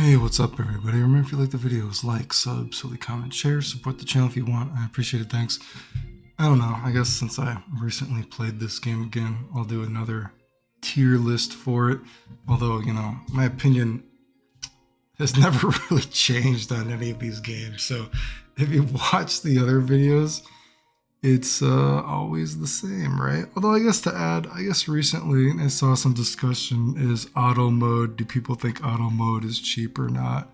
Hey, what's up, everybody? Remember, if you like the videos, like, sub, silly comment, share, support the channel if you want. I appreciate it. Thanks. I don't know. I guess since I recently played this game again, I'll do another tier list for it. Although, my opinion has never really changed on any of these games. So if you watch the other videos, it's always the same, right? Although I guess to add, I guess recently I saw some discussion, is auto mode, do people think auto mode is cheap or not?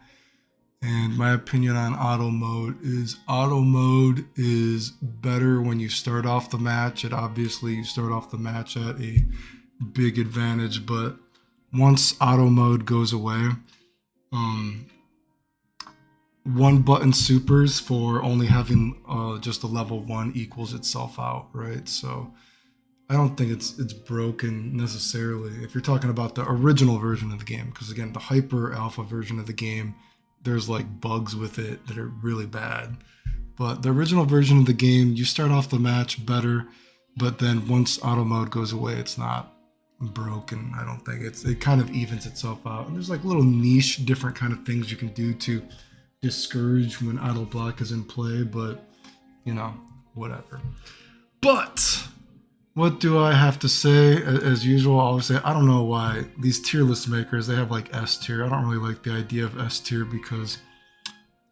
And my opinion on auto mode is better when you start off the match. It obviously, you start off the match at a big advantage, but once auto mode goes away, one button supers for only having just a level 1 equals itself out, right? So I don't think it's broken necessarily if you're talking about the original version of the game, because again, the hyper alpha version of the game, there's like bugs with it that are really bad. But the original version of the game, you start off the match better, but then once auto mode goes away, it's not broken. I don't think it kind of evens itself out. And there's like little niche different kind of things you can do to discourage when auto block is in play, but whatever. But what do I have to say? As usual, I always say I don't know why these tier list makers, they have like S tier. I don't really like the idea of S tier because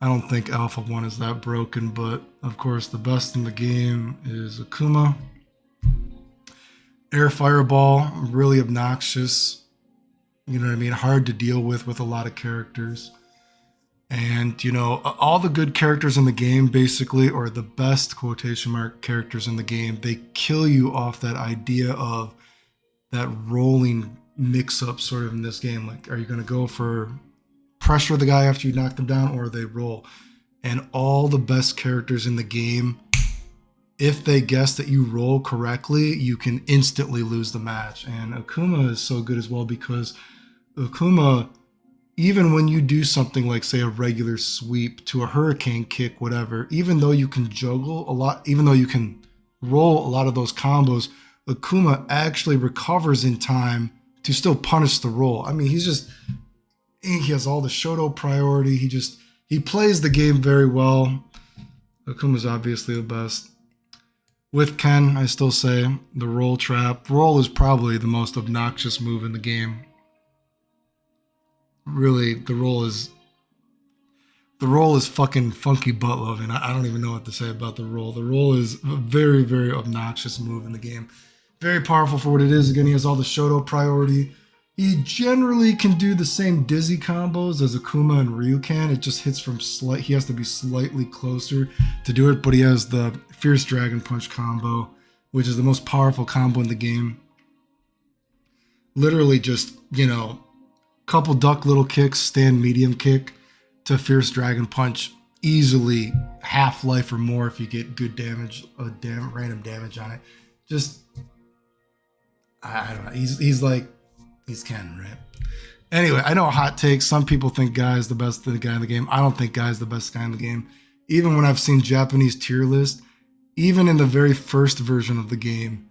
I don't think Alpha 1 is that broken, but of course the best in the game is Akuma. Air Fireball, really obnoxious, hard to deal with a lot of characters. And, all the good characters in the game, basically, or the best quotation mark characters in the game, they kill you off that idea of that rolling mix-up sort of in this game. Like, are you going to go for pressure the guy after you knock them down, or they roll? And all the best characters in the game, if they guess that you roll correctly, you can instantly lose the match. And Akuma is so good as well because Akuma, even when you do something like, say, a regular sweep to a hurricane kick, whatever, even though you can juggle a lot, even though you can roll a lot of those combos, Akuma actually recovers in time to still punish the roll. I mean, he has all the Shoto priority. He plays the game very well. Akuma's obviously the best. With Ken, I still say the roll trap. Roll is probably the most obnoxious move in the game. Really, the roll is fucking funky butt loving. I don't even know what to say about the roll. The roll is a very, very obnoxious move in the game. Very powerful for what it is. Again, he has all the Shoto priority. He generally can do the same dizzy combos as Akuma and Ryu can. It just hits from he has to be slightly closer to do it, but he has the Fierce Dragon Punch combo, which is the most powerful combo in the game. Literally just, couple duck little kicks, stand medium kick to Fierce Dragon Punch, easily half-life or more if you get good damage, random damage on it. Just, I don't know, he's Ken, right? Anyway, I know hot takes. Some people think Guy is the best guy in the game. I don't think Guy is the best guy in the game. Even when I've seen Japanese tier list, even in the very first version of the game,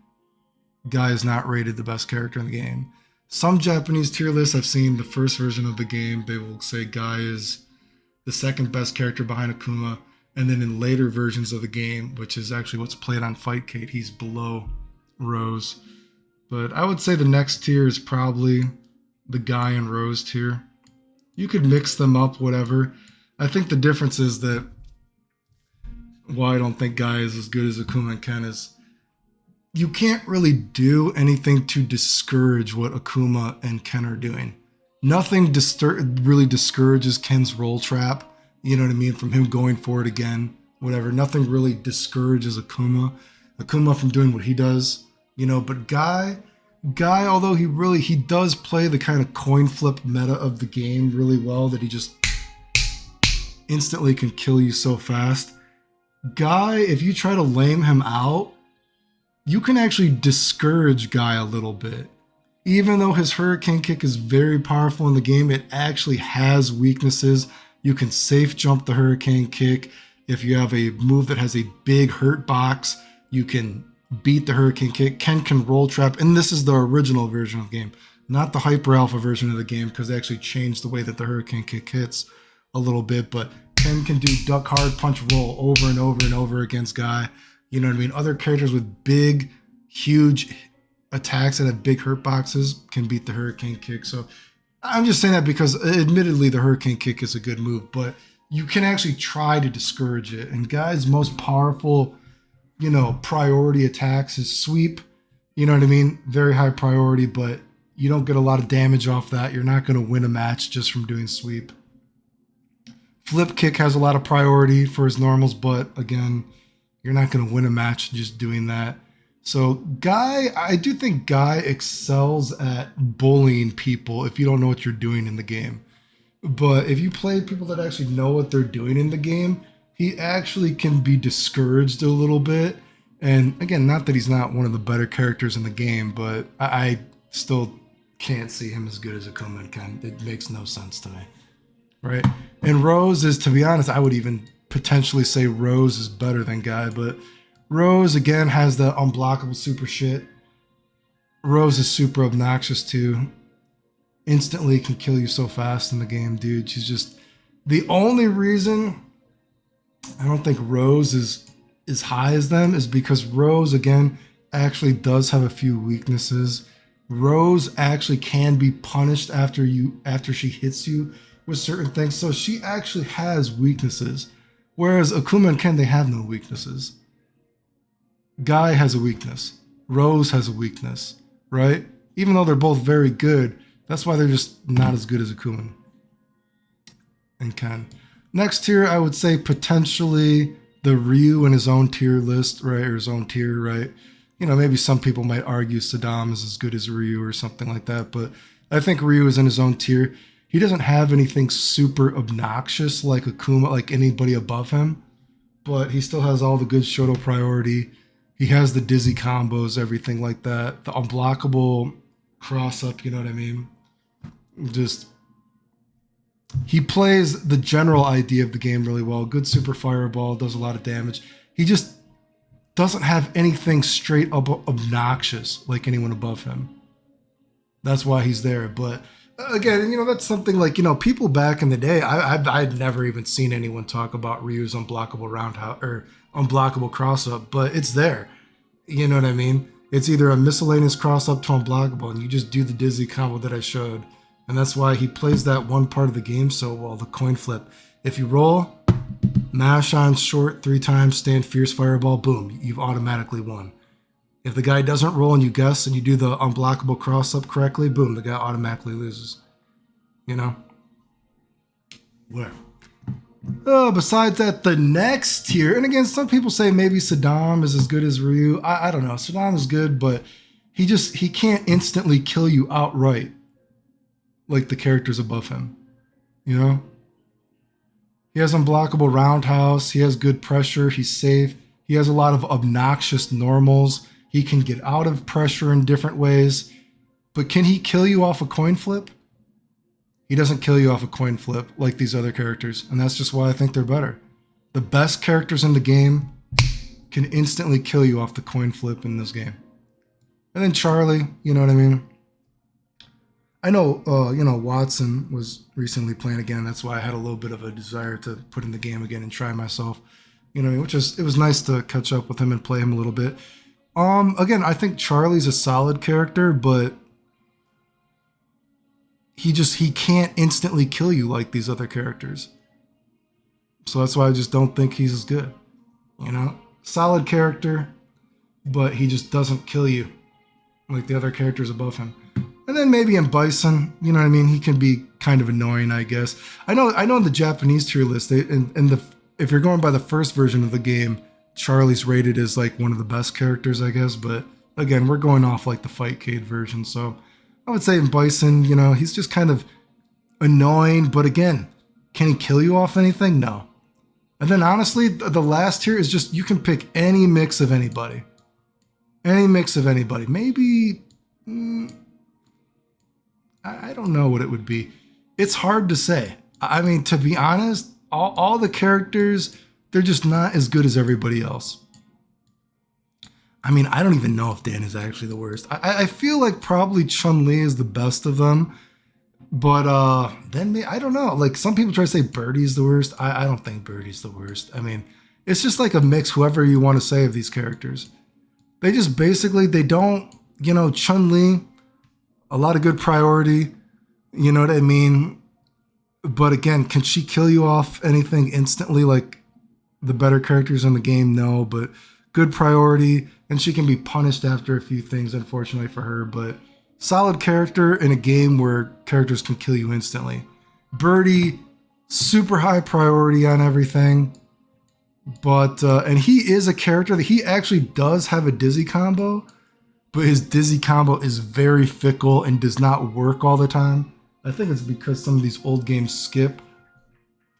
Guy is not rated the best character in the game. Some Japanese tier lists I've seen, the first version of the game, they will say Guy is the second best character behind Akuma. And then in later versions of the game, which is actually what's played on Fightcade, he's below Rose. But I would say the next tier is probably the Guy and Rose tier. You could mix them up, whatever. I think the difference is that why I don't think Guy is as good as Akuma and Ken is you can't really do anything to discourage what Akuma and Ken are doing. Nothing really discourages Ken's roll trap, you know what I mean, from him going for it again, whatever. Nothing really discourages Akuma from doing what he does, but Guy, although he does play the kind of coin flip meta of the game really well, that he just instantly can kill you so fast. Guy, if you try to lame him out, you can actually discourage Guy a little bit. Even though his hurricane kick is very powerful in the game, it actually has weaknesses. You can safe jump the hurricane kick. If you have a move that has a big hurt box, you can beat the hurricane kick. Ken can roll trap, and this is the original version of the game, Not the Hyper Alpha version of the game, because they actually changed the way that the Hurricane Kick hits a little bit. But Ken can do duck, hard, punch, roll over and over and over against Guy. You know what I mean? Other characters with big, huge attacks that have big hurt boxes can beat the Hurricane Kick. So I'm just saying that because admittedly the Hurricane Kick is a good move, but you can actually try to discourage it. And Guy's most powerful, you know, priority attacks is sweep. You know what I mean? Very high priority, but you don't get a lot of damage off that. You're not going to win a match just from doing sweep. Flip kick has a lot of priority for his normals, but again, you're not going to win a match just doing that. So Guy, I do think Guy excels at bullying people if you don't know what you're doing in the game. But if you play people that actually know what they're doing in the game, he actually can be discouraged a little bit. And again, not that he's not one of the better characters in the game, but I still can't see him as good as Akuma and Ken. It makes no sense to me, right? And Rose is, to be honest, I would even potentially say Rose is better than Guy, but Rose, again, has the unblockable super shit. Rose is super obnoxious, too. Instantly can kill you so fast in the game, dude. She's just... The only reason I don't think Rose is as high as them is because Rose, again, actually does have a few weaknesses. Rose actually can be punished after she hits you with certain things. So she actually has weaknesses. Whereas Akuma and Ken, they have no weaknesses. Guy has a weakness. Rose has a weakness, right? Even though they're both very good, that's why they're just not as good as Akuma and Ken. Next tier, I would say potentially the Ryu in his own tier list, right? Or his own tier, right? You know, maybe some people might argue Saddam is as good as Ryu or something like that, but I think Ryu is in his own tier. He doesn't have anything super obnoxious like Akuma, like anybody above him, but he still has all the good Shoto priority. He has the dizzy combos, everything like that. The unblockable cross-up, you know what I mean? Just... He plays the general idea of the game really well. Good super fireball, does a lot of damage. He just doesn't have anything straight up obnoxious like anyone above him. That's why he's there. But again, you know, that's something like, you know, people back in the day, I'd never even seen anyone talk about Ryu's unblockable roundhouse or unblockable cross-up, but it's there. You know what I mean? It's either a miscellaneous cross-up to unblockable, and you just do the dizzy combo that I showed. And that's why he plays that one part of the game so well, the coin flip. If you roll, mash on short 3 times, stand fierce fireball, boom, you've automatically won. If the guy doesn't roll and you guess and you do the unblockable cross-up correctly, boom, the guy automatically loses. You know? Whatever. Besides that, the next tier, and again, some people say maybe Saddam is as good as Ryu. I don't know. Saddam is good, but he can't instantly kill you outright like the characters above him, you know? He has unblockable roundhouse. He has good pressure. He's safe. He has a lot of obnoxious normals. He can get out of pressure in different ways. But can he kill you off a coin flip? He doesn't kill you off a coin flip like these other characters. And that's just why I think they're better. The best characters in the game can instantly kill you off the coin flip in this game. And then Charlie, you know what I mean? I know, you know, Watson was recently playing again. That's why I had a little bit of a desire to put in the game again and try myself. You know, it was nice to catch up with him and play him a little bit. Again, I think Charlie's a solid character, but he can't instantly kill you like these other characters. So that's why I just don't think he's as good. You know, solid character, but he just doesn't kill you like the other characters above him. And then maybe in Bison, you know what I mean? He can be kind of annoying, I guess. I know in the Japanese tier list, if you're going by the first version of the game, Charlie's rated as like one of the best characters, I guess. But again, we're going off like the Fightcade version. So I would say in Bison, you know, he's just kind of annoying. But again, can he kill you off anything? No. And then honestly, the last tier is just, you can pick any mix of anybody. Any mix of anybody. Maybe... I don't know what it would be. It's hard to say. I mean, to be honest, all the characters, they're just not as good as everybody else. I mean, I don't even know if Dan is actually the worst. I feel like probably Chun-Li is the best of them. But I don't know. Like some people try to say Birdie's the worst. I don't think Birdie's the worst. I mean, it's just like a mix, whoever you want to say of these characters. They just basically they don't, Chun-Li, a lot of good priority. You know what I mean? But again, can she kill you off anything instantly like the better characters in the game? No, but good priority, and she can be punished after a few things, unfortunately for her, but solid character in a game where characters can kill you instantly. Birdie, super high priority on everything, but and he is a character that he actually does have a dizzy combo, but his dizzy combo is very fickle and does not work all the time. I think it's because some of these old games skip.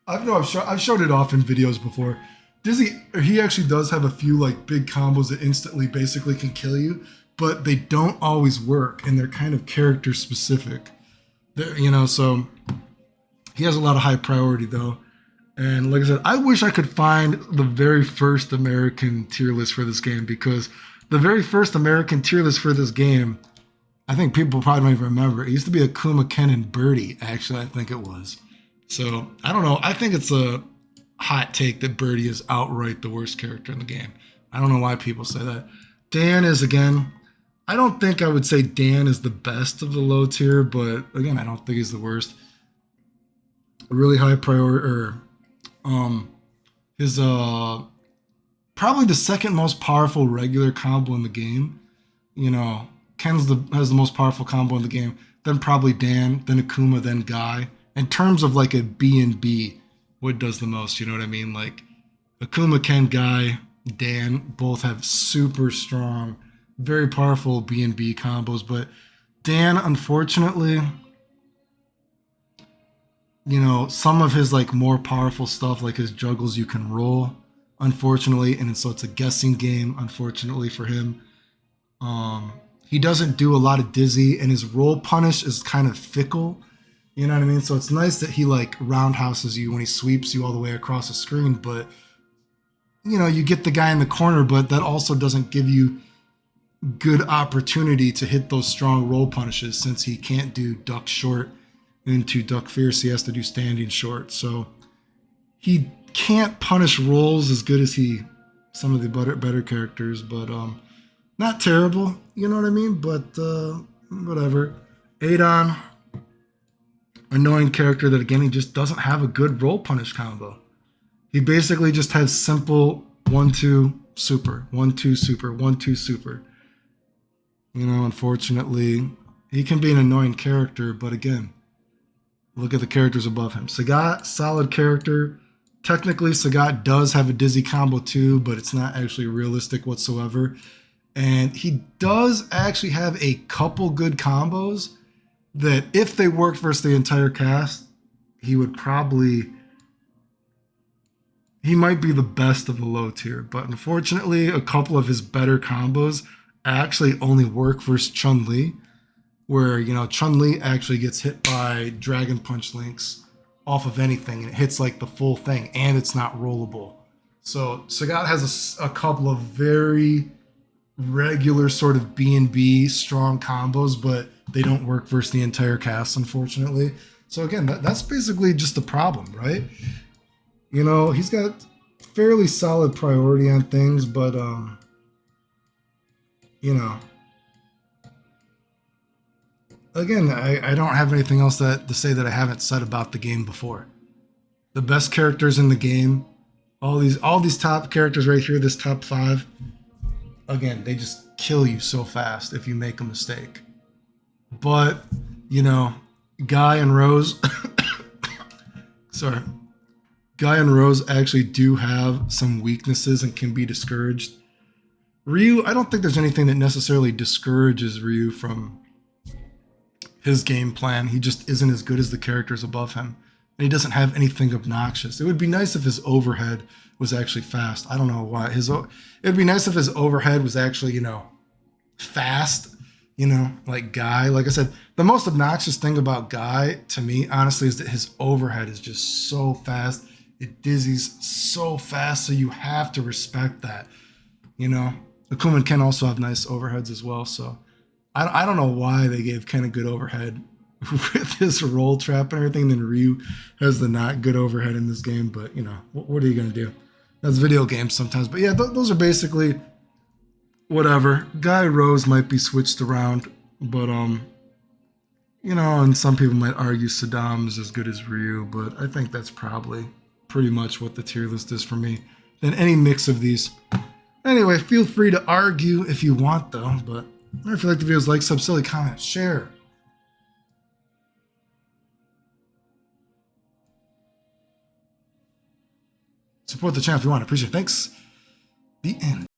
I've showed it off in videos before. Dizzy, he actually does have a few like big combos that instantly basically can kill you, but they don't always work, and they're kind of character specific. So he has a lot of high priority though. And like I said, I wish I could find the very first American tier list for this game, because the very first American tier list for this game, I think people probably don't even remember. It used to be Akuma, Ken, and Birdie, actually, I think it was. So, I don't know. I think it's a hot take that Birdie is outright the worst character in the game. I don't know why people say that. Dan is, again, I don't think I would say Dan is the best of the low tier, but again, I don't think he's the worst. A really high priority, his probably the second most powerful regular combo in the game. Ken's has the most powerful combo in the game. Then probably Dan, then Akuma, then Guy. In terms of like a B and B, what does the most? You know what I mean? Like Akuma, Ken, Guy, Dan both have super strong, very powerful B and B combos. But Dan, unfortunately, some of his like more powerful stuff, like his juggles, you can roll, unfortunately, and so it's a guessing game, unfortunately for him. He doesn't do a lot of dizzy, and his roll punish is kind of fickle. You know what I mean? So it's nice that he like roundhouses you when he sweeps you all the way across the screen, but you get the guy in the corner, but that also doesn't give you good opportunity to hit those strong roll punishes, since he can't do duck short into duck fierce. He has to do standing short. So he can't punish rolls as good as some of the better characters, but not terrible, you know what I mean? But whatever. Adon, annoying character that again he just doesn't have a good roll punish combo. He basically just has simple 1-2 super, 1-2 super, 1-2 super. Unfortunately, he can be an annoying character, but again, look at the characters above him. Sagat, solid character. Technically, Sagat does have a dizzy combo too, but it's not actually realistic whatsoever. And he does actually have a couple good combos that if they worked versus the entire cast, he might be the best of the low tier. But unfortunately, a couple of his better combos actually only work versus Chun-Li, where, Chun-Li actually gets hit by Dragon Punch links off of anything, and it hits like the full thing, and it's not rollable. So Sagat has a couple of very regular sort of B&B strong combos, but they don't work versus the entire cast, unfortunately. So again, that's basically just the problem, right? He's got fairly solid priority on things, but again, I don't have anything else to say that I haven't said about the game before. The best characters in the game, all these top characters right here, this top 5, again, they just kill you so fast if you make a mistake. But, Guy and Rose, Guy and Rose actually do have some weaknesses and can be discouraged. Ryu, I don't think there's anything that necessarily discourages Ryu from his game plan. He just isn't as good as the characters above him. And he doesn't have anything obnoxious. It would be nice if his overhead was actually fast. I don't know why. It'd be nice if his overhead was actually, fast. Like Guy. Like I said, the most obnoxious thing about Guy, to me, honestly, is that his overhead is just so fast. It dizzies so fast, so you have to respect that. Akuma and Ken also have nice overheads as well. So I don't know why they gave Ken a good overhead with his roll trap and everything. And then Ryu has the not good overhead in this game. But, you know, what are you going to do? That's video games sometimes. But yeah, those are basically whatever. Guy Rose might be switched around. But, you know, and some people might argue Saddam is as good as Ryu. But I think that's probably pretty much what the tier list is for me. Then any mix of these. Anyway, feel free to argue if you want, though. But if you like the videos, like, sub, silly, comment, share. Support the channel if you want. I appreciate it. Thanks. The end.